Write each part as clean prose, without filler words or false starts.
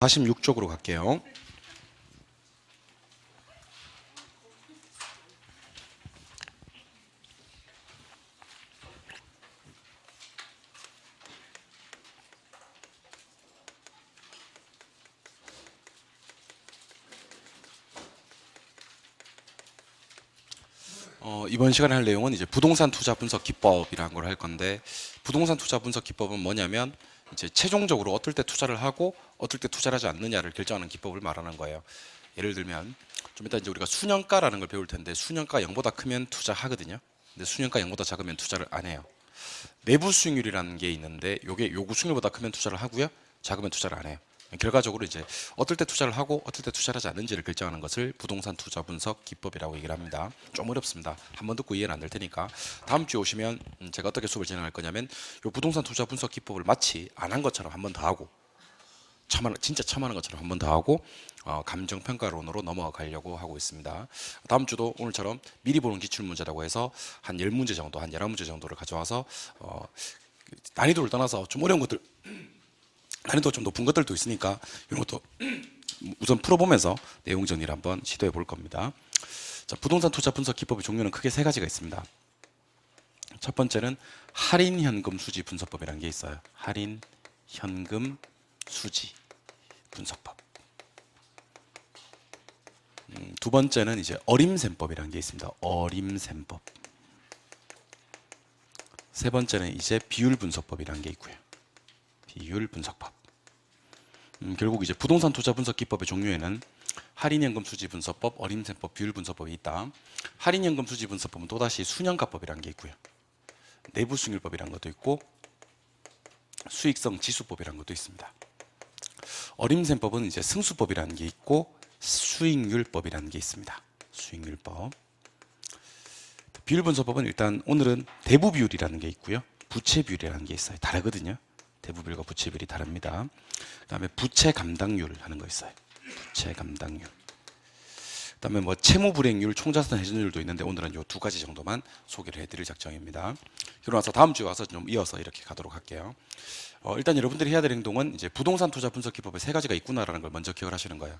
46쪽으로 갈게요. 이번 시간에 할 내용은 이제 부동산 투자 분석 기법이라는 걸 할 건데, 부동산 투자 분석 기법은 뭐냐면 이제 최종적으로 어떨 때 투자를 하고 어떨 때 투자를 하지 않느냐를 결정하는 기법을 말하는 거예요. 예를 들면 좀 이따 이제 우리가 수년가라는 걸 배울 텐데, 수년가 0보다 크면 투자하거든요. 근데 수년가 0보다 작으면 투자를 안 해요. 내부 수익률이라는 게 있는데, 요게 요구 수익률보다 크면 투자를 하고요, 작으면 투자를 안 해요. 결과적으로 이제 어떨 때 투자를 하고 어떨 때 투자를 하지 않는지를 결정하는 것을 부동산 투자 분석 기법이라고 얘기를 합니다. 좀 어렵습니다. 한번 듣고 이해는 안 될 테니까 다음 주에 오시면 제가 어떻게 수업을 진행할 거냐면, 요 부동산 투자 분석 기법을 마치 안 한 것처럼 한 번 더 하고, 진짜 처음 하는 것처럼 한 번 더 하고, 감정평가론으로 넘어가려고 하고 있습니다. 다음 주도 오늘처럼 미리 보는 기출문제라고 해서 한 10문제 정도, 한 11문제 정도를 가져와서 난이도를 떠나서 좀 어려운 것들, 난이도 좀 높은 것들도 있으니까 이런 것도 우선 풀어보면서 내용 정리를 한번 시도해 볼 겁니다. 자, 부동산 투자 분석 기법의 종류는 크게 세 가지가 있습니다. 첫 번째는 할인 현금 수지 분석법이라는 게 있어요. 할인 현금 수지 분석법. 두 번째는 이제 어림셈법이라는 게 있습니다. 어림셈법. 세 번째는 이제 비율 분석법이라는 게 있고요. 비율 분석법. 결국 이제 부동산 투자 분석 기법의 종류에는 할인연금 수지 분석법, 어림셈법, 비율 분석법이 있다. 할인연금 수지 분석법은 또다시 수년가법이라는 게 있고요. 내부 수익률법이라는 것도 있고, 수익성 지수법이라는 것도 있습니다. 어림셈법은 이제 승수법이라는 게 있고, 수익률법이라는 게 있습니다. 수익률법. 비율 분석법은 일단 오늘은 대부 비율이라는 게 있고요, 부채 비율이라는 게 있어요. 다르거든요. 대부 비율과 부채 비율이 다릅니다. 그다음에 부채 감당률 하는 거 있어요. 부채 감당률. 그다음에 뭐 채무 불이익률, 총자산 회전율도 있는데 오늘은 요 두 가지 정도만 소개를 해드릴 작정입니다. 그러고 나서 다음 주에 와서 좀 이어서 이렇게 가도록 할게요. 일단 여러분들이 해야 될 행동은 이제 부동산 투자 분석 기법에 세 가지가 있구나라는 걸 먼저 기억을 하시는 거예요.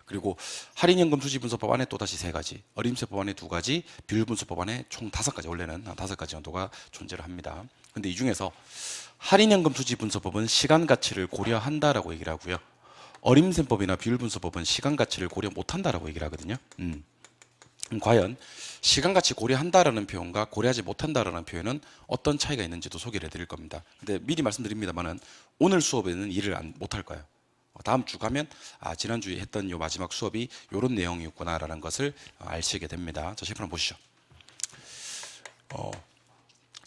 그리고 할인연금 수지 분석법 안에 또 다시 세 가지, 어림셈법 안에 두 가지, 비율 분석법 안에 총 5가지, 원래는 5가지 정도가 존재를 합니다. 근데 이 중에서 할인연금 수지 분석법은 시간 가치를 고려한다라고 얘기를 하고요, 어림셈법이나 비율 분석법은 시간 가치를 고려 못한다라고 얘기를 하거든요. 과연 시간 가치 고려한다라는 표현과 고려하지 못한다라는 표현은 어떤 차이가 있는지도 소개를 해드릴 겁니다. 근데 미리 말씀드립니다만은 오늘 수업에는 일을 못할 거예요. 다음 주 가면 지난주에 했던 요 마지막 수업이 요런 내용이었구나라는 것을 아시게 됩니다. 자, 셰프 한번 보시죠.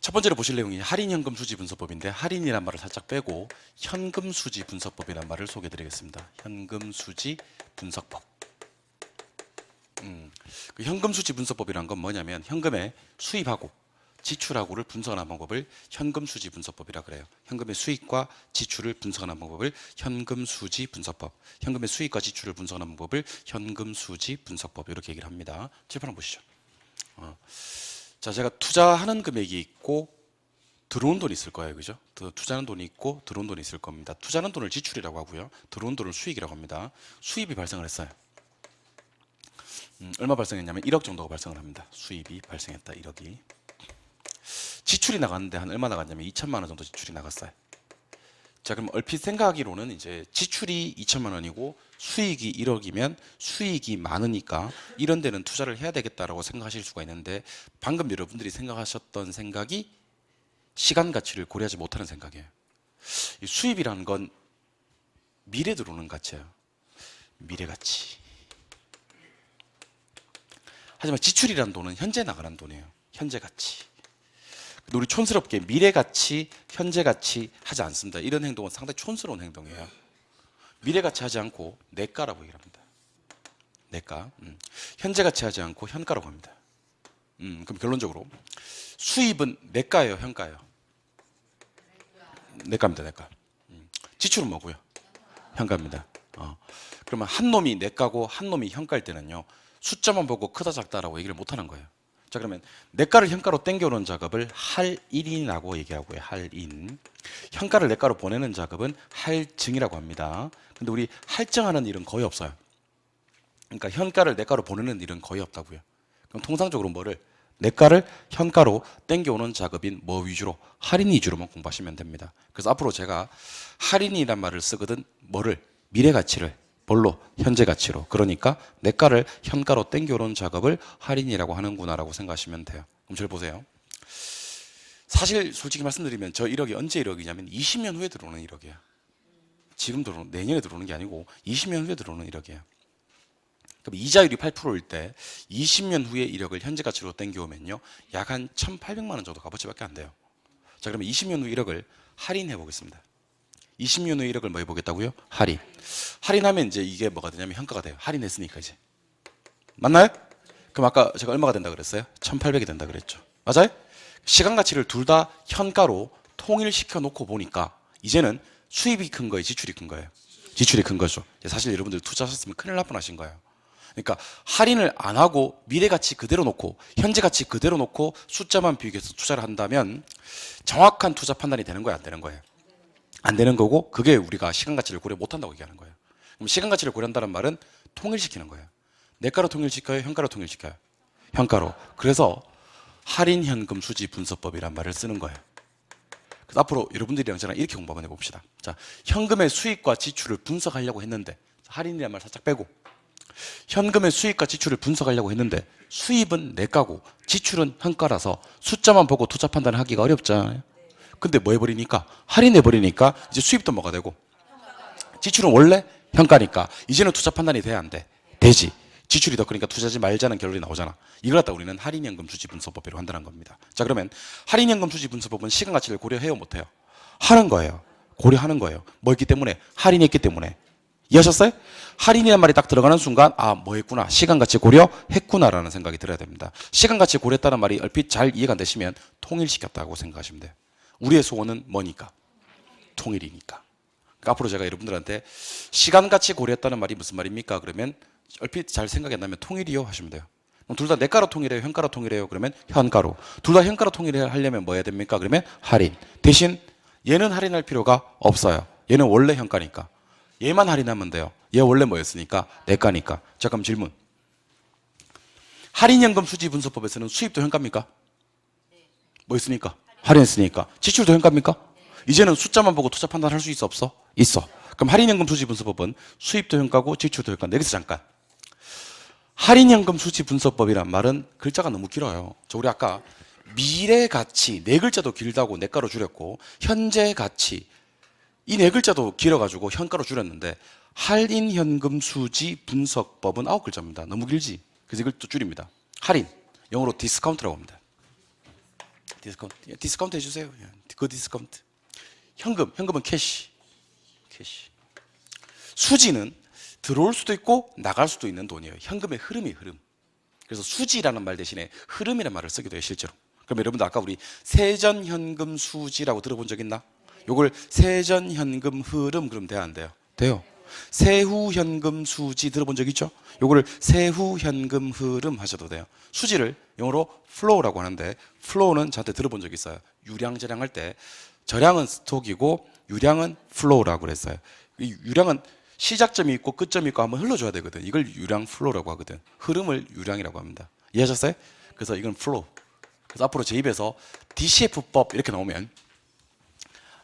첫 번째로 보실 내용이 할인현금 수지 분석법인데, 할인이란 말을 살짝 빼고 현금 수지 분석법이란 말을 소개해 드리겠습니다. 현금 수지 분석법. 그 현금 수지 분석법이란 건 뭐냐면, 현금의 수입하고 지출하고를 분석하는 방법을 현금 수지 분석법이라 그래요. 현금의 수익과 지출을 분석하는 방법을 현금 수지 분석법, 현금의 수익과 지출을 분석하는 방법을 현금 수지 분석법, 이렇게 얘기를 합니다. 칠판 한번 보시죠. 자, 제가 투자하는 금액이 있고 들어온 돈이 있을 거예요. 그죠? 투자하는 돈이 있고 들어온 돈이 있을 겁니다. 투자하는 돈을 지출이라고 하고요, 들어온 돈을 수익이라고 합니다. 수입이 발생을 했어요. 얼마 발생했냐면 1억 정도가 발생을 합니다. 수입이 발생했다, 1억이. 지출이 나갔는데 한 얼마 나갔냐면 2천만 원 정도 지출이 나갔어요. 자, 그럼 얼핏 생각하기로는 이제 지출이 2천만 원이고 수익이 1억이면 수익이 많으니까 이런 데는 투자를 해야 되겠다라고 생각하실 수가 있는데, 방금 여러분들이 생각하셨던 생각이 시간 가치를 고려하지 못하는 생각이에요. 이 수입이라는 건 미래 들어오는 가치예요. 미래 가치. 하지만 지출이라는 돈은 현재 나가는 돈이에요. 현재 가치. 우리 촌스럽게 미래 가치, 현재 가치 하지 않습니다. 이런 행동은 상당히 촌스러운 행동이에요. 미래 가치 하지 않고 내가라고 얘기를 합니다. 내가. 현재 가치 하지 않고 현가라고 합니다. 그럼 결론적으로 수입은 내가예요, 현가예요? 내가입니다, 내가. 지출은 뭐고요? 현가입니다. 그러면 한 놈이 내가고 한 놈이 현가일 때는요, 숫자만 보고 크다 작다라고 얘기를 못 하는 거예요. 자, 그러면 내가를 현가로 땡겨오는 작업을 할인이라고 얘기하고요. 할인. 현가를 내가로 보내는 작업은 할증이라고 합니다. 근데 우리 할증하는 일은 거의 없어요. 그러니까 현가를 내가로 보내는 일은 거의 없다고요. 그럼 통상적으로 뭐를 내가를 현가로 땡겨오는 작업인 뭐 위주로? 할인 위주로만 공부하시면 됩니다. 그래서 앞으로 제가 할인이란 말을 쓰거든 뭐를? 미래 가치를 뭘로? 현재 가치로. 그러니까 내가를 현가로 땡겨오는 작업을 할인이라고 하는구나라고 생각하시면 돼요. 그럼 잘 보세요. 사실 솔직히 말씀드리면 저 1억이 언제 1억이냐면 20년 후에 들어오는 1억이에요. 지금 들어오는, 내년에 들어오는 게 아니고 20년 후에 들어오는 1억이에요. 그럼 이자율이 8%일 때 20년 후에 1억을 현재 가치로 땡겨오면요, 약 한 1,800만 원 정도 값어치밖에 안 돼요. 자, 그러면 20년 후 1억을 할인해 보겠습니다. 20년 후 1억을 뭐 해보겠다고요? 할인. 할인하면 이제 이게 뭐가 되냐면 현가가 돼요. 할인했으니까 이제. 맞나요? 그럼 아까 제가 얼마가 된다 그랬어요? 1,800이 된다 그랬죠. 맞아요? 시간 가치를 둘 다 현가로 통일시켜 놓고 보니까 이제는 수입이 큰 거예요? 지출이 큰 거예요? 지출이 큰 거죠. 사실 여러분들 투자하셨으면 큰일 날 뻔하신 거예요. 그러니까 할인을 안 하고 미래 가치 그대로 놓고 현재 가치 그대로 놓고 숫자만 비교해서 투자를 한다면 정확한 투자 판단이 되는 거예요? 안 되는 거예요? 안 되는 거고, 그게 우리가 시간 가치를 고려 못 한다고 얘기하는 거예요. 그럼 시간 가치를 고려한다는 말은 통일시키는 거예요. 내가로 통일시켜요? 현가로 통일시켜요? 현가로. 그래서 할인 현금 수지 분석법이란 말을 쓰는 거예요. 그래서 앞으로 여러분들이랑 저랑 이렇게 공부 한번 해봅시다. 자, 현금의 수익과 지출을 분석하려고 했는데, 할인이란 말 살짝 빼고, 현금의 수익과 지출을 분석하려고 했는데 수입은 내가고 지출은 현가라서 숫자만 보고 투자 판단을 하기가 어렵잖아요. 근데 뭐 해버리니까? 할인해버리니까 이제 수입도 뭐가 되고 지출은 원래 현가니까 이제는 투자 판단이 돼야 안 돼? 되지. 지출이 더 크니까 투자하지 말자는 결론이 나오잖아. 이걸 갖다 우리는 할인연금 수지 분석법으로 한다는 겁니다. 자, 그러면 할인연금 수지 분석법은 시간 가치를 고려해요, 못해요? 하는 거예요. 고려하는 거예요. 뭐 했기 때문에? 할인했기 때문에. 이해하셨어요? 할인이라는 말이 딱 들어가는 순간 아, 뭐 했구나, 시간 가치 고려했구나라는 생각이 들어야 됩니다. 시간 가치 고려했다는 말이 얼핏 잘 이해가 안 되시면 통일시켰다고 생각하시면 돼요. 우리의 소원은 뭐니까? 통일이니까. 그러니까 앞으로 제가 여러분들한테 시간 가치 고려했다는 말이 무슨 말입니까? 그러면 얼핏 잘 생각이 안 나면 통일이요 하시면 돼요. 그럼 둘 다 내가로 통일해요, 현가로 통일해요? 그러면 현가로. 둘 다 현가로 통일하려면 뭐 해야 됩니까? 그러면 할인. 대신 얘는 할인할 필요가 없어요. 얘는 원래 현가니까. 얘만 할인하면 돼요. 얘 원래 뭐였으니까? 내가니까. 자, 그럼 질문. 할인연금 수지 분석법에서는 수입도 현가입니까? 뭐였으니까? 할인했으니까. 지출도 현가입니까? 이제는 숫자만 보고 투자 판단할 수 있어, 없어? 있어. 그럼 할인연금 수지 분석법은 수입도 현가고 지출도 현가인데, 여기서 잠깐. 할인연금 수지 분석법이란 말은 글자가 너무 길어요. 우리 아까 미래 가치 네 글자도 길다고 내가로 줄였고, 현재 가치 이 네 글자도 길어가지고 현가로 줄였는데, 할인현금 수지 분석법은 9글자입니다. 너무 길지? 그래서 이걸 또 줄입니다. 할인, 영어로 디스카운트라고 합니다. 디스카운트 해주세요. 그 디스카운트. 현금은 캐시. 수지는 들어올 수도 있고 나갈 수도 있는 돈이에요. 현금의 흐름이 흐름. 그래서 수지라는 말 대신에 흐름이라는 말을 쓰기도 해요, 실제로. 그럼 여러분들 아까 우리 세전현금 수지라고 들어본 적 있나? 요걸 세전현금 흐름 그러면 돼요, 안 돼요? 돼요. 세후현금 수지 들어본 적 있죠? 요거를 세후현금 흐름 하셔도 돼요. 수지를 영어로 flow라고 하는데, flow는 저한테 들어본 적 있어요. 유량 저량할 때 저량은 스톡이고 유량은 flow라고 그랬어요. 이 유량은 시작점이 있고 끝점이 있고 한번 흘러줘야 되거든. 이걸 유량 flow라고 하거든. 흐름을 유량이라고 합니다. 이해하셨어요? 그래서 이건 flow. 그래서 앞으로 제 입에서 DCF법 이렇게 나오면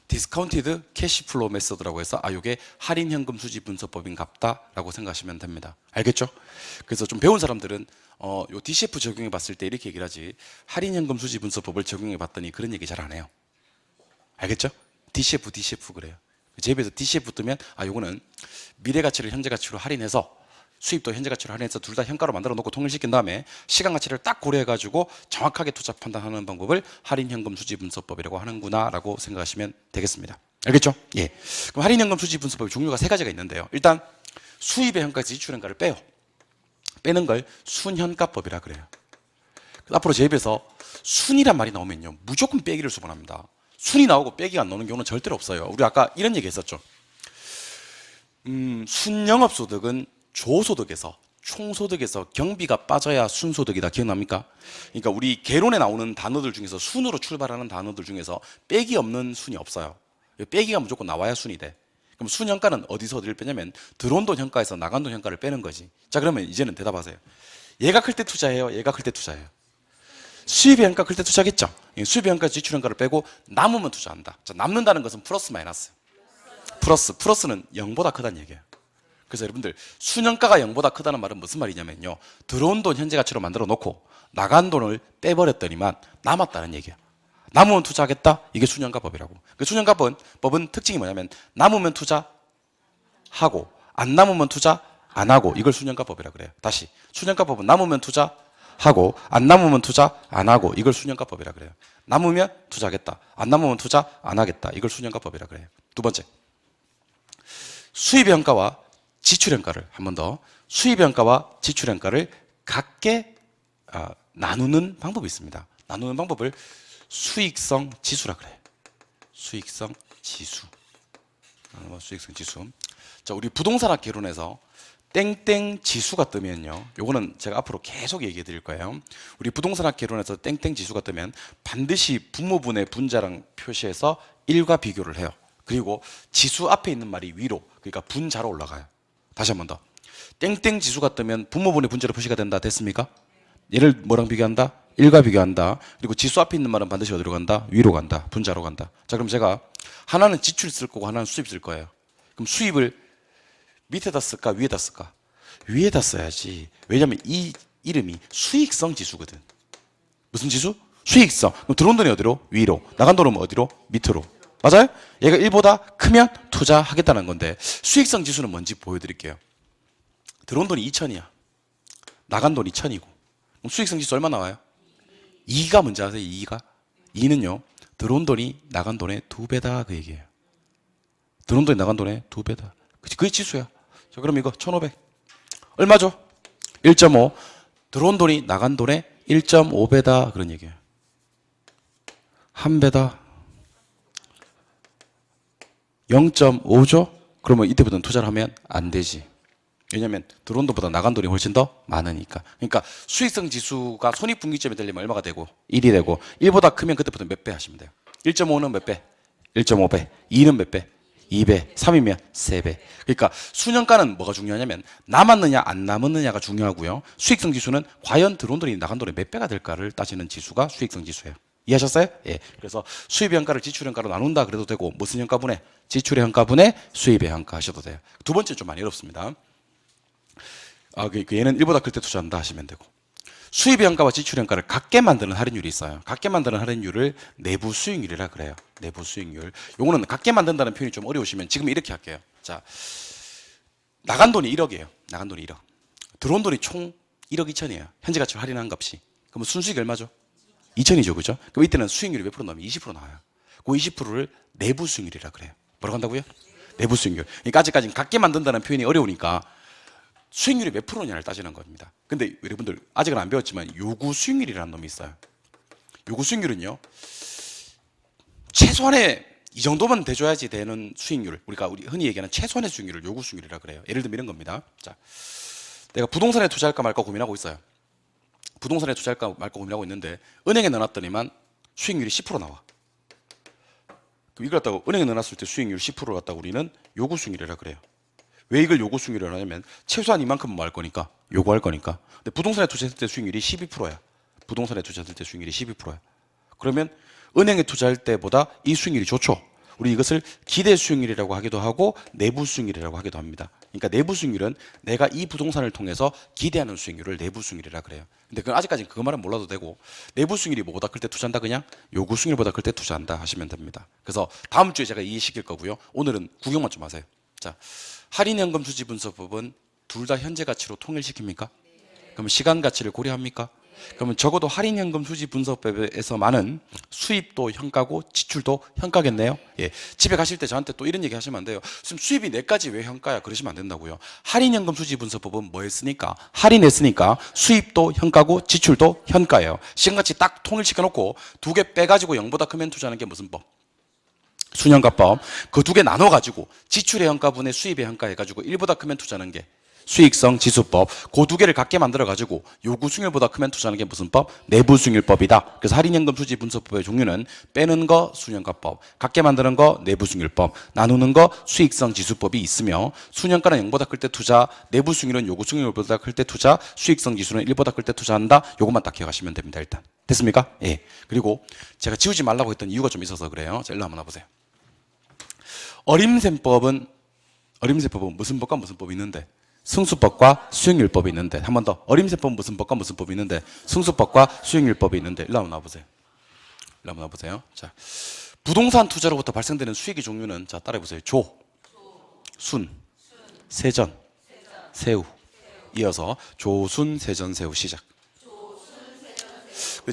디스카운티드 캐시플로우 메서드라고 해서 요게 할인 현금 수지 분석법인갑다라고 생각하시면 됩니다. 알겠죠? 그래서 좀 배운 사람들은 요 DCF 적용해 봤을 때 이렇게 얘기를 하지, 할인 현금 수지 분석법을 적용해 봤더니 그런 얘기 잘 안 해요. 알겠죠? DCF 그래요. 제 입에서 DCF 뜨면 요거는 미래 가치를 현재 가치로 할인해서 수입도 현재 가치로 할인해서 둘 다 현가로 만들어 놓고 통일시킨 다음에 시간 가치를 딱 고려해가지고 정확하게 투자 판단하는 방법을 할인현금 수지 분석법이라고 하는구나 라고 생각하시면 되겠습니다. 알겠죠? 예. 그럼 할인현금 수지 분석법의 종류가 3가지가 있는데요. 일단 수입의 현가에서 지출 현가를 빼요. 빼는 걸 순현가법이라 그래요. 앞으로 제 입에서 순이란 말이 나오면요, 무조건 빼기를 수반합니다. 순이 나오고 빼기가 안 나오는 경우는 절대로 없어요. 우리 아까 이런 얘기 했었죠. 순영업소득은 조소득에서 총소득에서 경비가 빠져야 순소득이다. 기억납니까? 그러니까 우리 개론에 나오는 단어들 중에서 순으로 출발하는 단어들 중에서 빼기 없는 순이 없어요. 빼기가 무조건 나와야 순이 돼. 그럼 순현가는 어디서 어디를 빼냐면 들어온 돈 현가에서 나간 돈 현가를 빼는 거지. 자, 그러면 이제는 대답하세요. 얘가 클 때 투자해요? 얘가 클 때 투자해요? 수입의 현가 클 때 투자겠죠? 수입의 현가, 지출 현가를 빼고 남으면 투자한다. 자, 남는다는 것은 플러스 마이너스. 플러스는 0보다 크다는 얘기예요. 그래서 여러분들 순현가가 0보다 크다는 말은 무슨 말이냐면요, 들어온 돈 현재 가치로 만들어 놓고 나간 돈을 빼버렸더니만 남았다는 얘기예요. 남으면 투자하겠다? 이게 순현가법이라고. 그 순현가법은 특징이 뭐냐면 남으면 투자하고 안 남으면 투자 안 하고, 이걸 순현가법이라 그래요. 다시, 순현가법은 남으면 투자하고 안 남으면 투자 안 하고, 이걸 순현가법이라 그래요. 남으면 투자하겠다, 안 남으면 투자 안 하겠다, 이걸 순현가법이라 그래요. 두 번째, 수입의 현가와 지출의 현가를 한 번 더, 수입의 현가와 지출의 현가를 같게 나누는 방법이 있습니다. 나누는 방법을 수익성 지수라 그래요. 수익성 지수. 수익성 지수. 자, 우리 부동산학 개론에서 땡땡 지수가 뜨면요, 요거는 제가 앞으로 계속 얘기해 드릴 거예요. 우리 부동산학 개론에서 땡땡 지수가 뜨면 반드시 분모분의 분자랑 표시해서 1과 비교를 해요. 그리고 지수 앞에 있는 말이 위로, 그러니까 분자로 올라가요. 다시 한 번 더. 땡땡 지수가 뜨면 분모분의 분자로 표시가 된다. 됐습니까? 얘를 뭐랑 비교한다? 1과 비교한다. 그리고 지수 앞에 있는 말은 반드시 어디로 간다? 위로 간다. 분자로 간다. 자, 그럼 제가 하나는 지출 쓸 거고 하나는 수입 쓸 거예요. 그럼 수입을 밑에다 쓸까? 위에다 쓸까? 위에다 써야지. 왜냐면 이 이름이 수익성 지수거든. 무슨 지수? 수익성. 그럼 들어온 돈이 어디로? 위로. 나간 돈은 어디로? 밑으로. 맞아요? 얘가 1보다 크면 투자하겠다는 건데, 수익성 지수는 뭔지 보여드릴게요. 들어온 돈이 2천이야. 나간 돈이 1,000이고. 그럼 수익성 지수 얼마 나와요? 2가 뭔지 아세요? 2가? 2는요, 들어온 돈이 나간 돈의 2배다, 그 얘기예요. 들어온 돈이 나간 돈의 2배다. 그게 지수야. 자, 그럼 이거 1,500. 얼마죠? 1.5. 들어온 돈이 나간 돈의 1.5배다, 그런 얘기예요. 1배다. 0.5죠? 그러면 이때부터는 투자를 하면 안 되지. 왜냐면 들어온 돈보다 나간 돈이 훨씬 더 많으니까. 그러니까 수익성 지수가 손익분기점이 되려면 얼마가 되고? 1이 되고, 1보다 크면 그때부터 몇 배 하시면 돼요. 1.5는 몇 배? 1.5배. 2는 몇 배? 2배. 3이면 3배. 그러니까 수년가는 뭐가 중요하냐면 남았느냐 안 남았느냐가 중요하고요. 수익성 지수는 과연 들어온 돈이 나간 돈의 몇 배가 될까를 따지는 지수가 수익성 지수예요. 이해하셨어요? 예. 그래서 수입의 현가를 지출의 현가로 나눈다 그래도 되고, 무슨 현가분의? 지출의 현가분의 수입의 현가 하셔도 돼요. 두 번째 좀 많이 어렵습니다. 얘는 1보다 클 때 투자한다 하시면 되고, 수입의 현가와 지출의 현가를 같게 만드는 할인율이 있어요. 같게 만드는 할인율을 내부 수익률이라 그래요. 내부 수익률. 요거는 같게 만든다는 표현이 좀 어려우시면 지금 이렇게 할게요. 자, 나간 돈이 1억이에요. 나간 돈이 1억. 들어온 돈이 총 1억 2천이에요. 현재 가치로 할인한 값이. 그럼 순수익이 얼마죠? 2천이죠, 그죠? 그럼 이때는 수익률이 몇 프로 나오면 20% 나와요. 그 20%를 내부 수익률이라 그래요. 뭐라고 한다고요? 내부 수익률. 그러니까 아직까지는 같게 만든다는 표현이 어려우니까 수익률이 몇 프로냐를 따지는 겁니다. 근데 여러분들 아직은 안 배웠지만 요구 수익률이라는 놈이 있어요. 요구 수익률은요, 최소한의 이 정도만 돼줘야지 되는 수익률, 우리 흔히 얘기하는 최소한의 수익률을 요구 수익률이라 그래요. 예를 들면 이런 겁니다. 자, 내가 부동산에 투자할까 말까 고민하고 있어요. 부동산에 투자할까 말까 고민하고 있는데 은행에 넣어놨더니만 수익률이 10% 나와. 그럼 이걸 갖다가 은행에 넣어놨을 때 수익률 10%를 갖다가 우리는 요구 수익률이라 그래요. 왜 이걸 요구 수익률이라고 하냐면 최소한 이만큼은 뭐 할 거니까, 요구할 거니까. 근데 부동산에 투자했을 때 수익률이 12%야. 부동산에 투자했을 때 수익률이 12%야. 그러면 은행에 투자할 때보다 이 수익률이 좋죠. 우리 이것을 기대 수익률이라고 하기도 하고 내부 수익률이라고 하기도 합니다. 그러니까 내부 수익률은 내가 이 부동산을 통해서 기대하는 수익률을 내부 수익률이라 그래요. 근데 그건 아직까지는 그 말은 몰라도 되고, 내부 수익률이 뭐보다 클 때 투자한다, 그냥 요구 수익률보다 클 때 투자한다 하시면 됩니다. 그래서 다음 주에 제가 이해시킬 거고요. 오늘은 구경만 좀 하세요. 자, 할인연금 수지분석법은 둘 다 현재 가치로 통일시킵니까? 그러면 시간 가치를 고려합니까? 그러면 적어도 할인연금 수지분석법에서만은 수입도 현가고 지출도 현가겠네요. 예. 집에 가실 때 저한테 또 이런 얘기 하시면 안 돼요. 지금 수입이 내까지 왜 현가야? 그러시면 안 된다고요. 할인연금 수지분석법은 뭐 했으니까? 할인했으니까 수입도 현가고 지출도 현가예요. 시간같이 딱 통일시켜 놓고 두 개 빼가지고 0보다 크면 투자하는 게 무슨 법? 순현가법. 그 두 개 나눠가지고 지출의 현가분의 수입의 현가 해가지고 1보다 크면 투자하는 게 수익성 지수법. 그 두 개를 같게 만들어 가지고 요구 수익률보다 크면 투자하는 게 무슨 법? 내부 수익률법이다. 그래서 할인연금 수지 분석법의 종류는 빼는 거 수년가법, 같게 만드는 거 내부 수익률법, 나누는 거 수익성 지수법이 있으며 수년가는 0보다 클 때 투자, 내부 수익률은 요구 수익률보다 클 때 투자, 수익성 지수는 1보다 클 때 투자한다. 요것만 딱 기억하시면 됩니다. 일단 됐습니까? 예. 그리고 제가 지우지 말라고 했던 이유가 좀 있어서 그래요. 자, 일로 한번 와보세요. 어림셈법은 무슨 법과 무슨 법이 있는데? 승수법과 수익률법이 있는데. 한 번 더. 어림셈법은 무슨 법과 무슨 법이 있는데? 승수법과 수익률법이 있는데. 일로 한번 와보세요. 일로 한번 와보세요. 자, 부동산 투자로부터 발생되는 수익의 종류는, 자, 따라해보세요. 조, 순, 세전, 세후. 이어서 조순, 세전, 세후 시작.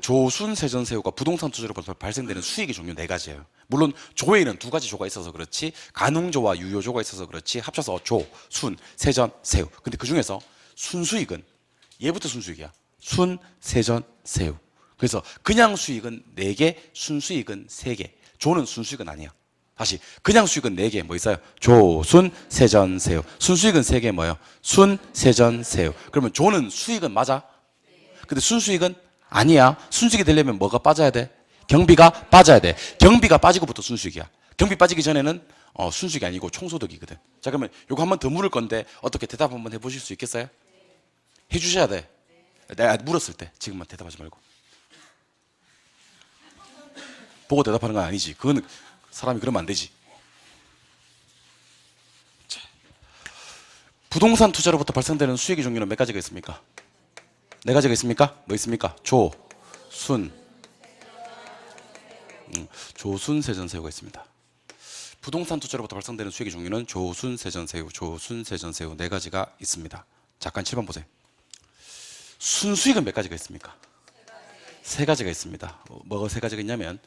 조순, 세전, 세후가 부동산 투자로부터 발생되는 수익의 종류 4가지예요. 물론 조에는 2가지 조가 있어서 그렇지, 가능조와 유효조가 있어서 그렇지 합쳐서 조, 순, 세전, 세후. 근데 그 중에서 순수익은 얘부터 순수익이야. 순, 세전, 세후. 그래서 그냥 수익은 4개, 순수익은 3개. 조는 순수익은 아니야. 다시 그냥 수익은 4개 뭐 있어요? 조, 순, 세전, 세후. 순수익은 3개 뭐예요? 순, 세전, 세후. 그러면 조는 수익은 맞아? 근데 순수익은 아니야. 순수익이 되려면 뭐가 빠져야 돼? 경비가 빠져야 돼. 경비가 빠지고부터 순수익이야. 경비 빠지기 전에는 순수익이 아니고 총소득이거든. 자, 그러면 요거 한 번 더 물을 건데 어떻게 대답 한번 해보실 수 있겠어요? 해주셔야 돼. 내가 물었을 때 지금만 대답하지 말고. 보고 대답하는 건 아니지. 그건 사람이 그러면 안 되지. 자, 부동산 투자로부터 발생되는 수익의 종류는 몇 가지가 있습니까? 4가지가 있습니까? 뭐 있습니까? 조, 순, 조순, 세전, 세후가 있습니다. 부동산 투자로부터 발생되는 수익의 종류는 조순, 세전, 세후, 조순, 세전, 세후 4가지가 있습니다. 잠깐 7번 보세요. 순수익은 몇 가지가 있습니까? 3가지가 있습니다. 뭐가 3가지가 있냐면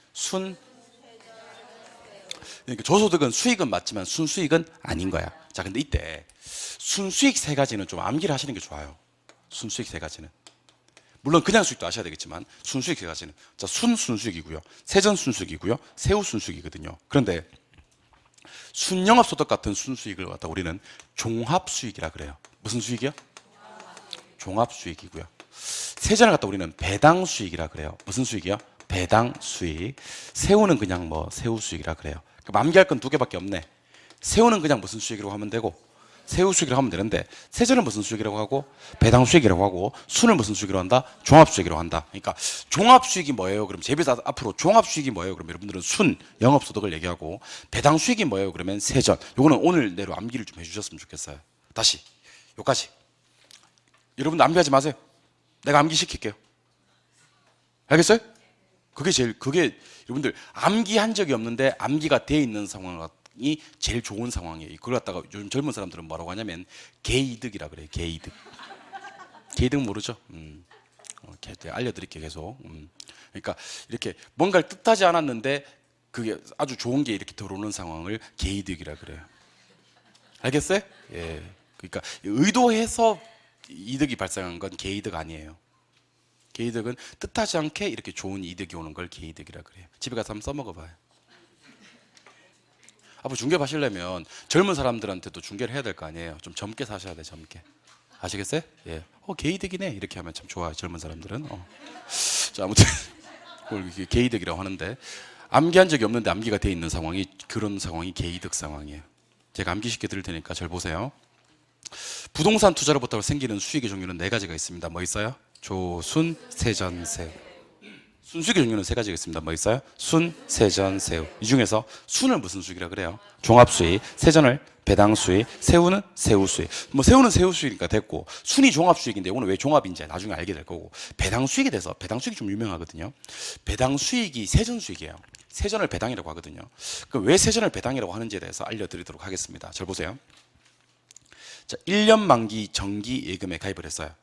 그러니까 조소득은 수익은 맞지만 순수익은 아닌 거야. 자, 근데 이때 순수익 3가지는 좀 암기를 하시는 게 좋아요. 순수익 3가지는. 물론 그냥 수익도 아셔야 되겠지만 순수익 3가지는. 자, 순순수익이고요. 세전 순수익이고요. 세후 순수익이거든요. 그런데 순영업소득 같은 순수익을 갖다 우리는 종합수익이라 그래요. 무슨 수익이요? 종합수익이고요. 세전을 갖다 우리는 배당수익이라 그래요. 무슨 수익이요? 배당수익. 세후는 그냥 뭐 세후수익이라 그래요. 그럼 암기할 건 2개밖에 없네. 세후는 그냥 무슨 수익이라고 하면 되고 세후 수익이라고 하면 되는데, 세전은 무슨 수익이라고 하고 배당 수익이라고 하고 순을 무슨 수익이라고 한다? 종합 수익이라고 한다. 그러니까 종합 수익이 뭐예요? 그럼 제비사 앞으로 종합 수익이 뭐예요? 그럼 여러분들은 순 영업 소득을 얘기하고, 배당 수익이 뭐예요? 그러면 세전. 요거는 오늘 내로 암기를 좀 해주셨으면 좋겠어요. 다시 요까지. 여러분들 암기하지 마세요. 내가 암기 시킬게요. 알겠어요? 그게 여러분들 암기한 적이 없는데 암기가 돼 있는 상황. 이 제일 좋은 상황이에요. 그걸 갖다가 요즘 젊은 사람들은 뭐라고 하냐면 개이득이라 그래요. 개이득. 개이득 모르죠? 알려드릴게요. 계속. 그러니까 이렇게 뭔가를 뜻하지 않았는데 그게 아주 좋은 게 이렇게 들어오는 상황을 개이득이라 그래요. 알겠어요? 예. 그러니까 의도해서 이득이 발생한 건 개이득 아니에요. 개이득은 뜻하지 않게 이렇게 좋은 이득이 오는 걸 개이득이라 그래요. 집에 가서 한번 써먹어봐요. 앞으로 중개업 하시려면 젊은 사람들한테도 중개를 해야 될 거 아니에요. 좀 젊게 사셔야 돼, 젊게. 아시겠어요? 예. 개이득이네. 이렇게 하면 참 좋아요, 젊은 사람들은. 자, 아무튼 그걸 개이득이라고 하는데, 암기한 적이 없는데 암기가 돼 있는 상황이, 그런 상황이 개이득 상황이에요. 제가 암기시켜 드릴 테니까 잘 보세요. 부동산 투자로부터 생기는 수익의 종류는 4가지가 있습니다. 뭐 있어요? 조, 순, 세전, 세후. 순수익의 종류는 3가지가 있습니다. 뭐 있어요? 순, 세전, 세후. 이 중에서 순을 무슨 수익이라 그래요? 종합수익. 세전을 배당수익. 세후는 세후수익. 뭐 세후는 세후수익이니까 됐고, 순이 종합수익인데 이거는 왜 종합인지 나중에 알게 될 거고, 배당수익에 대해서, 배당수익이 좀 유명하거든요. 배당수익이 세전수익이에요. 세전을 배당이라고 하거든요. 그럼 왜 세전을 배당이라고 하는지에 대해서 알려드리도록 하겠습니다. 잘 보세요. 자, 1년 만기 정기 예금에 가입을 했어요.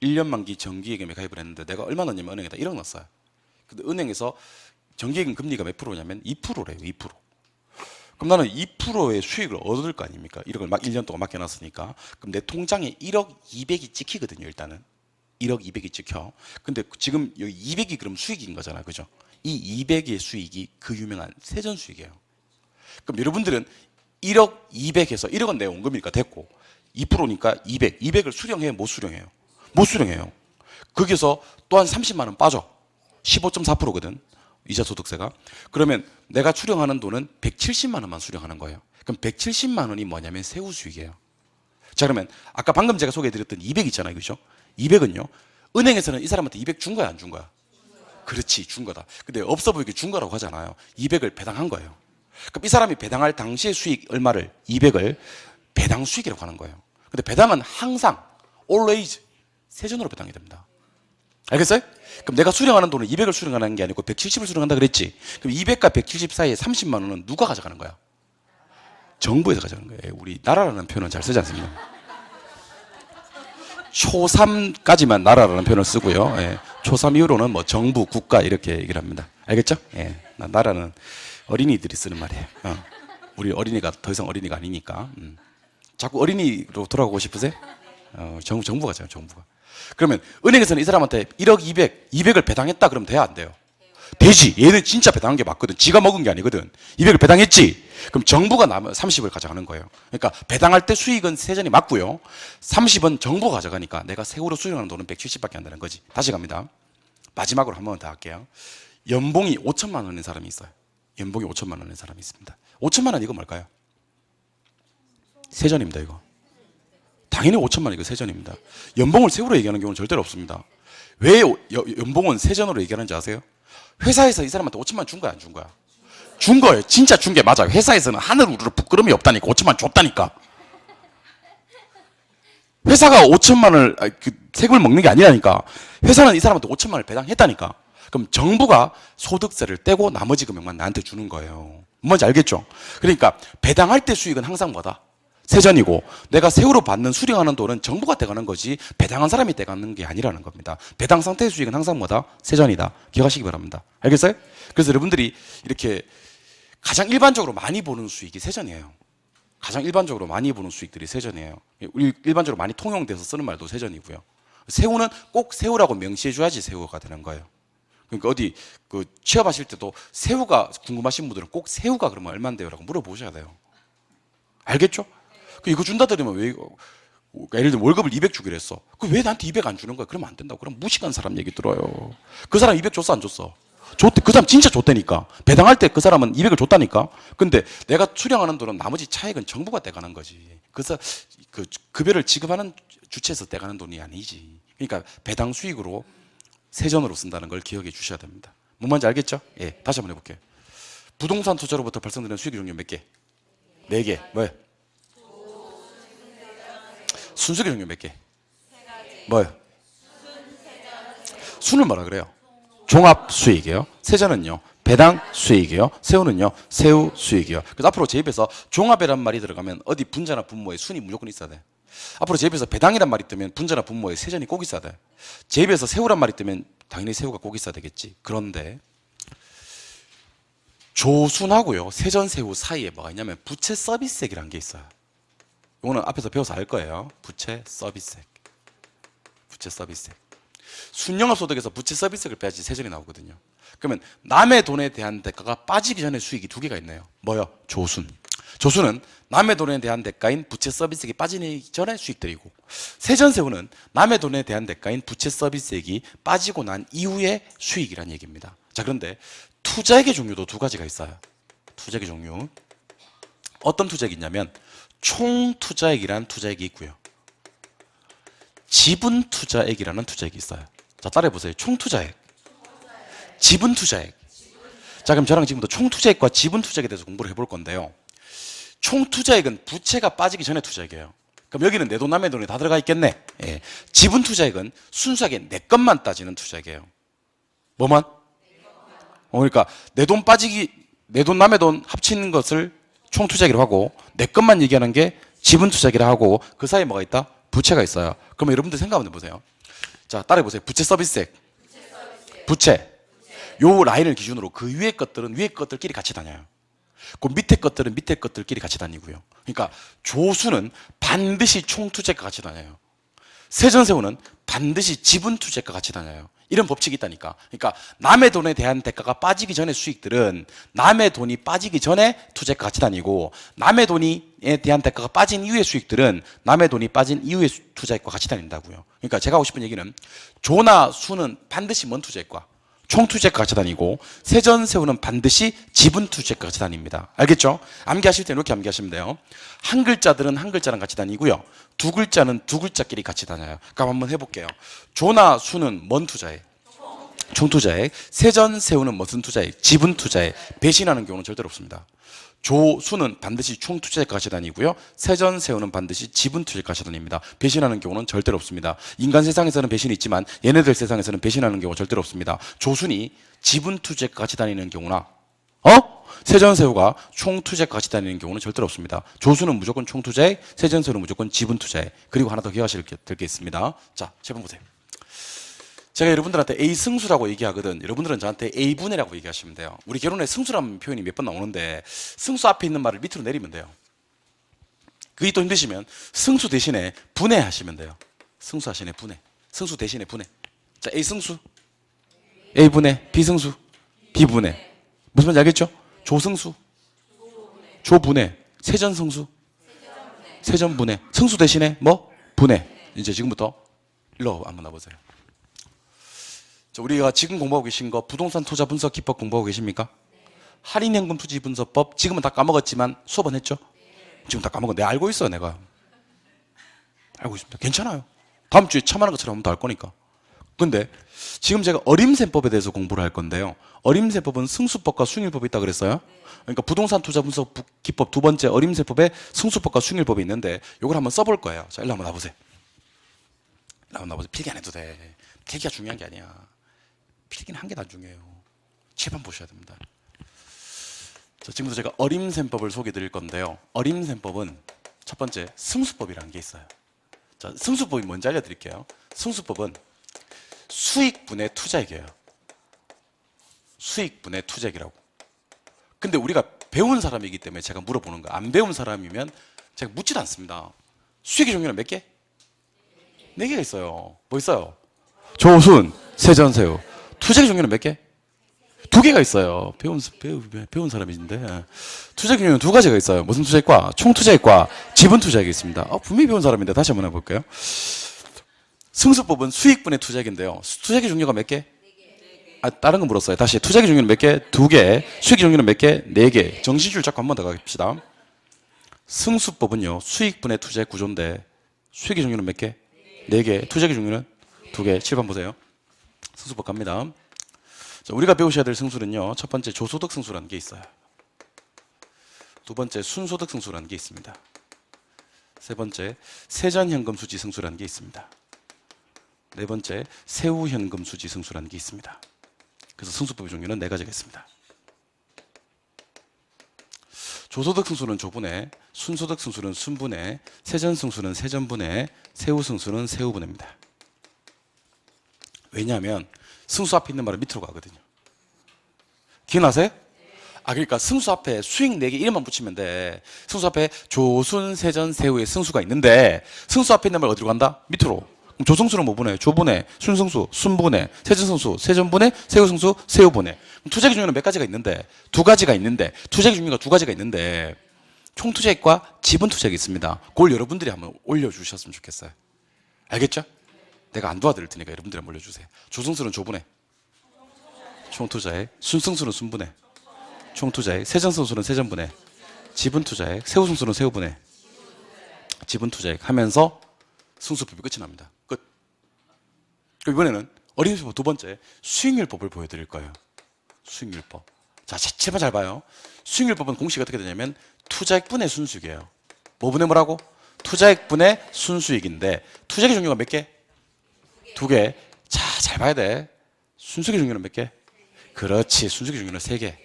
1년 만기 정기 예금에 가입을 했는데 내가 얼마 넣냐면 은행에다 1억 넣었어요. 근데 은행에서 정기예금 금리가 몇 프로냐면 2%래요. 2%. 그럼 나는 2%의 수익을 얻을 거 아닙니까? 1억을 막 1년 동안 맡겨놨으니까. 그럼 내 통장에 1억 200이 찍히거든요. 일단은 1억 200이 찍혀. 근데 지금 여기 200이 그럼 수익인 거잖아, 그죠? 이 200의 수익이 그 유명한 세전 수익이에요. 그럼 여러분들은 1억 200에서 1억은 내 원금이니까 됐고, 2%니까 200. 200을 수령해요? 못 수령해요? 못 수령해요. 거기서 또한 30만 원 빠져. 15.4%거든. 이자 소득세가. 그러면 내가 수령하는 돈은 170만 원만 수령하는 거예요. 그럼 170만 원이 뭐냐면 세후 수익이에요. 자, 그러면 아까 방금 제가 소개해드렸던 200 있잖아요. 그죠? 200은요. 은행에서는 이 사람한테 200 준 거야, 안 준 거야? 그렇지, 준 거다. 근데 없어 보이게 준 거라고 하잖아요. 200을 배당한 거예요. 그럼 이 사람이 배당할 당시의 수익 얼마를 200을 배당 수익이라고 하는 거예요. 근데 배당은 항상 always 세전으로 배당이 됩니다. 알겠어요? 그럼 내가 수령하는 돈은 200을 수령하는 게 아니고 170을 수령한다 그랬지. 그럼 200과 170 사이에 30만 원은 누가 가져가는 거야? 정부에서 가져가는 거예요. 우리 나라라는 표현은 잘 쓰지 않습니다. 초3까지만 나라라는 표현을 쓰고요. 예. 초3 이후로는 뭐 정부, 국가 이렇게 얘기를 합니다. 알겠죠? 예. 나라는 어린이들이 쓰는 말이에요. 우리 어린이가 더 이상 어린이가 아니니까. 자꾸 어린이로 돌아가고 싶으세요? 정부가 잖아요, 정부가. 그러면 은행에서는 이 사람한테 1억 200, 200을 배당했다 그러면 돼야 안 돼요? 되지. 얘는 진짜 배당한 게 맞거든. 지가 먹은 게 아니거든. 200을 배당했지. 그럼 정부가 남은 30을 가져가는 거예요. 그러니까 배당할 때 수익은 세전이 맞고요. 30은 정부가 가져가니까 내가 세후로 수령하는 돈은 170밖에 안 되는 거지. 다시 갑니다. 마지막으로 한 번 더 할게요. 연봉이 5천만 원인 사람이 있어요. 연봉이 5천만 원인 사람이 있습니다. 5천만 원 이거 뭘까요? 세전입니다, 이거. 당연히 5천만 원 이거 세전입니다. 연봉을 세후로 얘기하는 경우는 절대로 없습니다. 왜 연봉은 세전으로 얘기하는지 아세요? 회사에서 이 사람한테 5천만 원 준 거야, 안 준 거야? 준 거예요. 진짜 준 게 맞아요. 회사에서는 하늘 우르르 부끄러움이 없다니까. 5천만 원 줬다니까. 회사가 5천만 원을 세금을 먹는 게 아니라니까. 회사는 이 사람한테 5천만 원을 배당했다니까. 그럼 정부가 소득세를 떼고 나머지 금액만 나한테 주는 거예요. 뭔지 알겠죠? 그러니까 배당할 때 수익은 항상 뭐다? 세전이고 내가 세후로 받는 수령하는 돈은 정부가 떼가는 거지 배당한 사람이 떼가는 게 아니라는 겁니다. 배당 상태의 수익은 항상 뭐다? 세전이다. 기억하시기 바랍니다. 알겠어요? 그래서 여러분들이 이렇게 가장 일반적으로 많이 보는 수익이 세전이에요. 가장 일반적으로 많이 보는 수익들이 세전이에요. 일반적으로 많이 통용돼서 쓰는 말도 세전이고요. 세후는 꼭 세후라고 명시해 줘야지 세후가 되는 거예요. 그러니까 어디 취업하실 때도 세후가 궁금하신 분들은 꼭 세후가 그러면 얼마인데요라고 물어보셔야 돼요. 알겠죠? 이거 준다 드리면 왜 예를 들면 월급을 200 주기로 했어. 왜 나한테 200 안 주는 거야? 그러면 안 된다고. 그럼 무식한 사람 얘기 들어요. 그 사람 200 줬어 안 줬어? 줬대. 그 사람 진짜 줬다니까. 배당할 때 그 사람은 200을 줬다니까. 근데 내가 수령하는 돈은 나머지 차액은 정부가 떼가는 거지. 그래서 그 급여를 지급하는 주체에서 떼가는 돈이 아니지. 그러니까 배당 수익으로 세전으로 쓴다는 걸 기억해 주셔야 됩니다. 뭔 말인지 알겠죠? 예, 다시 한번 해볼게요. 부동산 투자로부터 발생되는 수익의 종류 몇 개? 4개. 뭐예요? 순수익의 종류 몇 개? 뭐예요? 순을 뭐라 그래요? 종합 수익이에요. 세전은요, 배당 수익이에요. 세후는요, 세후 수익이에요. 그래서 앞으로 제 입에서 종합이란 말이 들어가면 어디 분자나 분모에 순이 무조건 있어야 돼. 앞으로 제 입에서 배당이란 말이 뜨면 분자나 분모에 세전이 꼭 있어야 돼. 제 입에서 세후란 말이 뜨면 당연히 세후가 꼭 있어야 되겠지. 그런데 조순하고요, 세전 세후 사이에 뭐가 있냐면 부채 서비스액이라는 게 있어요. 이거는 앞에서 배워서 알 거예요. 부채 서비스액. 부채 서비스액. 순영업소득에서 부채 서비스액을 빼야지 세전이 나오거든요. 그러면 남의 돈에 대한 대가가 빠지기 전에 수익이 2개가 있네요. 뭐요? 조순. 조순은 남의 돈에 대한 대가인 부채 서비스액이 빠지기 전에 수익들이고, 세전세후는 남의 돈에 대한 대가인 부채 서비스액이 빠지고 난 이후의 수익이라는 얘기입니다. 자, 그런데 투자액의 종류도 2가지가 있어요. 투자액의 종류. 어떤 투자액이 있냐면 총투자액이라는 투자액이 있고요, 지분투자액이라는 투자액이 있어요. 자, 따라해보세요. 총투자액, 지분투자액. 자, 그럼 저랑 지금부터 총투자액과 지분투자액에 대해서 공부를 해볼 건데요. 총투자액은 부채가 빠지기 전에 투자액이에요. 그럼 여기는 내 돈 남의 돈이 다 들어가 있겠네. 예. 지분투자액은 순수하게 내 것만 따지는 투자액이에요. 뭐만? 그러니까 내 돈 빠지기, 내 돈 남의 돈 합치는 것을 총투자액이라고 하고 내 것만 얘기하는 게 지분투자액이라고 하고 그 사이에 뭐가 있다? 부채가 있어요. 그러면 여러분들 생각 한번 해보세요. 자, 따라해보세요. 부채 서비스액. 부채. 요 라인을 기준으로 그 위에 것들은 위에 것들끼리 같이 다녀요. 그 밑에 것들은 밑에 것들끼리 같이 다니고요. 그러니까 조수는 반드시 총투자액과 같이 다녀요. 세전세후는 반드시 지분투자액과 같이 다녀요. 이런 법칙이 있다니까. 그러니까 남의 돈에 대한 대가가 빠지기 전에 수익들은 남의 돈이 빠지기 전에 투자액과 같이 다니고, 남의 돈에 대한 대가가 빠진 이후의 수익들은 남의 돈이 빠진 이후의 투자액과 같이 다닌다고요. 그러니까 제가 하고 싶은 얘기는 조나 수는 반드시 먼 투자액과 총투자액과 같이 다니고, 세전세우는 반드시 지분투자액과 같이 다닙니다. 알겠죠? 암기하실 때 이렇게 암기하시면 돼요. 한 글자들은 한 글자랑 같이 다니고요, 두 글자는 두 글자끼리 같이 다녀요. 그럼 한번 해볼게요. 조나 수는 먼 투자액, 총투자액. 세전세우는 무슨 투자액? 지분투자액. 배신하는 경우는 절대로 없습니다. 조수는 반드시 총투자액과 같이 다니고요, 세전세우는 반드시 지분투자액과 같이 다닙니다. 배신하는 경우는 절대로 없습니다. 인간 세상에서는 배신이 있지만 얘네들 세상에서는 배신하는 경우가 절대로 없습니다. 조순이 지분투자액과 같이 다니는 경우나 세전세우가 총투자액과 같이 다니는 경우는 절대로 없습니다. 조수는 무조건 총투자액, 세전세우는 무조건 지분투자액. 그리고 하나 더 기억하실 게 있습니다. 자, 제번 보세요. 제가 여러분들한테 A승수라고 얘기하거든. 여러분들은 저한테 A분해라고 얘기하시면 돼요. 우리 결혼에 승수라는 표현이 몇 번 나오는데, 승수 앞에 있는 말을 밑으로 내리면 돼요. 그게 또 힘드시면 승수 대신에 분해하시면 돼요. 승수 하시네 분해. 승수 대신에 분해. 자, A승수, A분해, B승수, B분해. 무슨 말인지 알겠죠? 조승수, 조분해, 세전승수, 세전분해. 승수 대신에 뭐? 분해. 이제 지금부터 일로 한번 나보세요. 우리가 지금 공부하고 계신 거 부동산 투자 분석 기법 공부하고 계십니까? 할인연금 투지 분석법 지금은 다 까먹었지만 수업은 했죠? 지금 다 까먹은. 내가 알고 있어요. 내가 알고 있습니다. 괜찮아요. 다음 주에 참하는 것처럼 한번 더 할 거니까. 근데 지금 제가 어림셈법에 대해서 공부를 할 건데요, 어림셈법은 승수법과 수익률법이 있다 그랬어요. 그러니까 부동산 투자 분석 기법 두 번째 어림셈법에 승수법과 수익률법이 있는데, 이걸 한번 써볼 거예요. 자, 일로 한번 나보세요. 일로 한번 나보세요. 필기 안 해도 돼. 필기가 중요한 게 아니야. 필기는 한 개도 안 중요해요. 칠판 보셔야 됩니다. 자, 지금부터 제가 어림셈법을 소개해 드릴 건데요, 어림셈법은 첫 번째 승수법이라는 게 있어요. 자, 승수법이 뭔지 알려드릴게요. 승수법은 수익분의 투자액이에요. 수익분의 투자액이라고. 근데 우리가 배운 사람이기 때문에 제가 물어보는 거예요. 안 배운 사람이면 제가 묻지도 않습니다. 수익의 종류는 몇 개? 4개가 있어요. 뭐 있어요? 조순, 세전세우. 투자의 종류는 몇 개? 2개가 있어요. 배운 사람인데. 투자의 종류는 2가지가 있어요. 무슨 투자액과? 총투자액과 지분투자액이 있습니다. 분명히 배운 사람인데 다시 한번 해볼게요. 승수법은 수익분의 투자액인데요, 투자액의 종류가 몇 개? 다른 거 물었어요. 다시. 투자액의 종류는 몇 개? 2개. 수익의 종류는 몇 개? 4개. 정신줄 잡고 한 번 더 갑시다. 승수법은요, 수익분의 투자액 구조인데 수익의 종류는 몇 개? 4개. 투자액의 종류는 2개. 7번 보세요. 승수법 갑니다. 자, 우리가 배우셔야 될 승수는요, 첫 번째 조소득 승수라는 게 있어요. 두 번째 순소득 승수라는 게 있습니다. 세 번째 세전현금 수지 승수라는 게 있습니다. 네 번째 세후현금 수지 승수라는 게 있습니다. 그래서 승수법의 종류는 4가지가 있습니다. 조소득 승수는 조분해, 순소득 승수는 순분해, 세전 승수는 세전분해, 세후 승수는 세후분해입니다. 왜냐하면 승수 앞에 있는 말은 밑으로 가거든요. 기억나세요? 그러니까 승수 앞에 수익 4개 이름만 붙이면 돼. 승수 앞에 조순, 세전, 세후의 승수가 있는데 승수 앞에 있는 말 어디로 간다? 밑으로. 그럼 조승수는 뭐 분해? 조분해, 순승수, 순분해, 세전승수, 세전분해, 세후승수, 세후분해. 투자액 종류는 몇 가지가 있는데? 2가지가 있는데, 투자액 종류가 2가지가 있는데 총투자액과 지분투자액이 있습니다. 그걸 여러분들이 한번 올려주셨으면 좋겠어요. 알겠죠? 내가 안 도와드릴 테니까 여러분들이 한번 올려주세요. 조승수는 조분해, 총투자액. 순승수는 순분해, 총투자액. 세전승수는 세전분해, 지분투자액. 세후승수는 세후분해, 지분투자액 하면서 승수법이 끝이 납니다. 끝. 이번에는 어림셈법 두 번째 수익률법을 보여드릴 거예요. 수익률법. 자, 제발 잘 봐요. 수익률법은 공식이 어떻게 되냐면 투자액분의 순수익이에요. 뭐 분의 뭐라고? 투자액분의 순수익인데 투자액의 종류가 몇 개? 2개. 자, 잘 봐야 돼. 순수익의 종류는 몇 개? 그렇지. 순수익의 종류는 3개.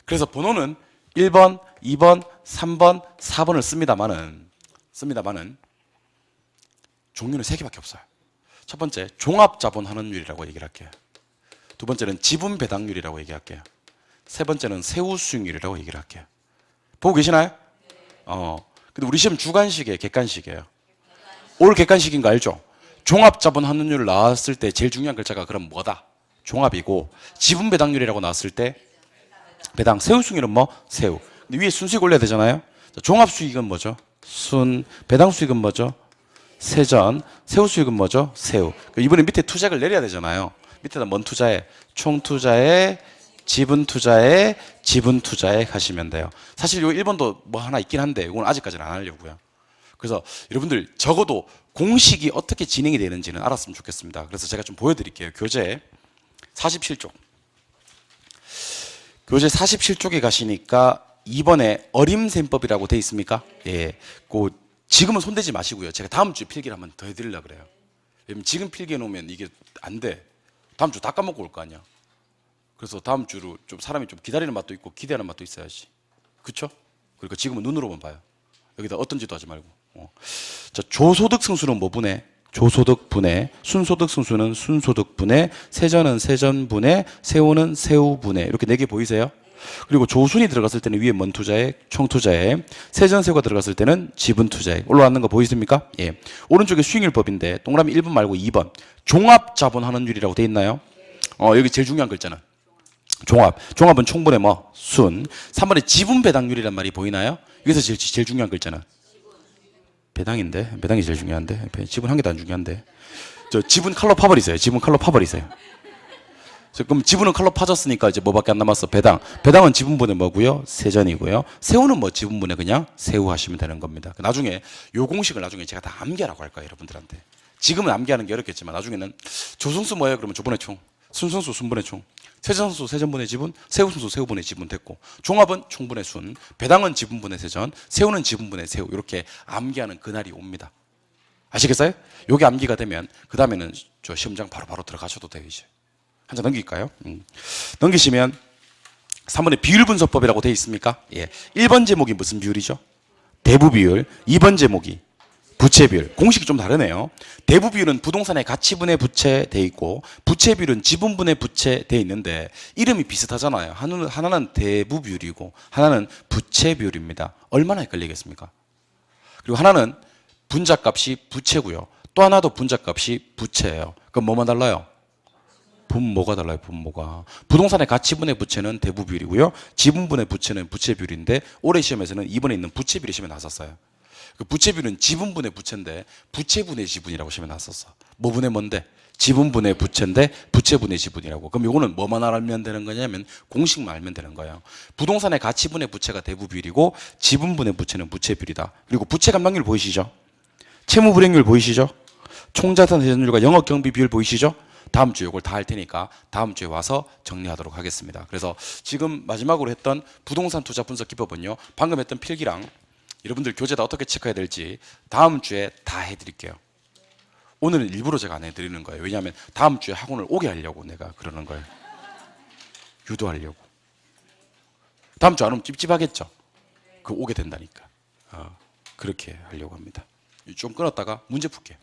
그래서 번호는 1번, 2번, 3번, 4번을 씁니다만은 종류는 3개밖에 없어요. 첫 번째 종합자본환원율이라고 얘기를 할게요. 두 번째는 지분배당률이라고 얘기할게요. 세 번째는 세후수익률이라고 얘기를 할게요. 보고 계시나요? 근데 우리 시험 주관식이에요, 객관식이에요? 올 객관식인 거 알죠? 종합자본 환원율 나왔을 때 제일 중요한 글자가 그럼 뭐다? 종합이고, 지분 배당률이라고 나왔을 때 배당, 세후 수익률은 뭐? 세후. 근데 위에 순수익 올려야 되잖아요. 자, 종합 수익은 뭐죠? 순. 배당 수익은 뭐죠? 세전. 세후 수익은 뭐죠? 세후. 이번에 밑에 투자액을 내려야 되잖아요. 밑에다 뭔 투자액? 총 투자액, 지분 투자액, 지분 투자액 하시면 돼요. 사실 요 1번도 뭐 하나 있긴 한데 이건 아직까지는 안 하려고요. 그래서 여러분들 적어도 공식이 어떻게 진행이 되는지는 알았으면 좋겠습니다. 그래서 제가 좀 보여드릴게요. 교재 47쪽. 교재 47쪽에 가시니까 2번에 어림셈법이라고 돼 있습니까? 예. 그 지금은 손대지 마시고요. 제가 다음 주에 필기를 한번 더 해드리려고 그래요. 왜냐면 지금 필기해 놓으면 이게 안 돼. 다음 주 다 까먹고 올 거 아니야. 그래서 다음 주로 좀 사람이 좀 기다리는 맛도 있고 기대하는 맛도 있어야지. 그쵸? 그러니까 지금은 눈으로만 봐요. 여기다 어떤 짓도 하지 말고. 자, 조소득 승수는 뭐 분해? 조소득 분해. 순소득 승수는 순소득 분해. 세전은 세전 분해. 세후는 세후 분해. 이렇게 4개 보이세요? 그리고 조순이 들어갔을 때는 위에 뭔 투자액? 총 투자액. 세전세후가 들어갔을 때는 지분 투자액. 올라왔는 거 보이십니까? 예. 오른쪽에 수익률법인데 동그라미 1번 말고 2번. 종합자본환원율이라고 돼 있나요? 여기 제일 중요한 글자는 종합. 종합은 총분의 뭐? 순. 3번에 지분 배당률이란 말이 보이나요? 여기서 제일 중요한 글자는 배당인데. 배당이 제일 중요한데. 지분 한 개도 안 중요한데. 저 지분 칼로 파버리세요. 지분 칼로 파버리세요. 그럼 지분은 칼로 파졌으니까 이제 뭐밖에 안 남았어? 배당. 배당은 지분분의 뭐고요? 세전이고요. 세후는 뭐 지분분의 그냥 세후 하시면 되는 겁니다. 나중에 요 공식을 나중에 제가 다 암기하라고 할 거예요, 여러분들한테. 지금은 암기하는 게 어렵겠지만 나중에는 조승수 뭐예요? 그러면 조분의 총. 순승수 순분의 총. 세전수 세전분의 지분, 세후순수 세후분의 지분 됐고, 종합은 총분의 순, 배당은 지분분의 세전, 세후는 지분분의 세후. 이렇게 암기하는 그날이 옵니다. 아시겠어요? 요게 암기가 되면 그 다음에는 저 시험장 바로 들어가셔도 돼요. 이제 한 장 넘길까요? 넘기시면 3번에 비율분석법이라고 되어 있습니까? 예. 1번 제목이 무슨 비율이죠? 대부비율. 2번 제목이 부채비율. 공식이 좀 다르네요. 대부비율은 부동산의 가치분의 부채 돼 있고, 부채비율은 지분분의 부채 돼 있는데 이름이 비슷하잖아요. 하나는 대부비율이고 하나는 부채비율입니다. 얼마나 헷갈리겠습니까? 그리고 하나는 분자값이 부채고요. 또 하나도 분자값이 부채예요. 그럼 뭐만 달라요? 분모가 달라요. 분모가. 부동산의 가치분의 부채는 대부비율이고요. 지분분의 부채는 부채비율인데 올해 시험에서는 2번에 있는 부채비율 시험에 나왔었어요. 그 부채비율은 지분분의 부채인데 부채분의 지분이라고 시험에 나왔었어. 뭐분의 뭔데? 지분분의 부채인데 부채분의 지분이라고. 그럼 이거는 뭐만 알면 되는 거냐면 공식만 알면 되는 거예요. 부동산의 가치분의 부채가 대부비율이고 지분분의 부채는 부채비율이다. 그리고 부채 감당률 보이시죠? 채무 불이익률 보이시죠? 총자산 회전율과 영업 경비 비율 보이시죠? 다음 주에 이걸 다 할 테니까 다음 주에 와서 정리하도록 하겠습니다. 그래서 지금 마지막으로 했던 부동산 투자 분석 기법은요, 방금 했던 필기랑 여러분들 교재다 어떻게 체크해야 될지 다음 주에 다 해드릴게요. 오늘은 일부러 제가 안 해드리는 거예요. 왜냐하면 다음 주에 학원을 오게 하려고 내가 그러는 거예요. 유도하려고. 다음 주 안 오면 찝찝하겠죠? 그 오게 된다니까. 그렇게 하려고 합니다. 좀 끊었다가 문제 풀게.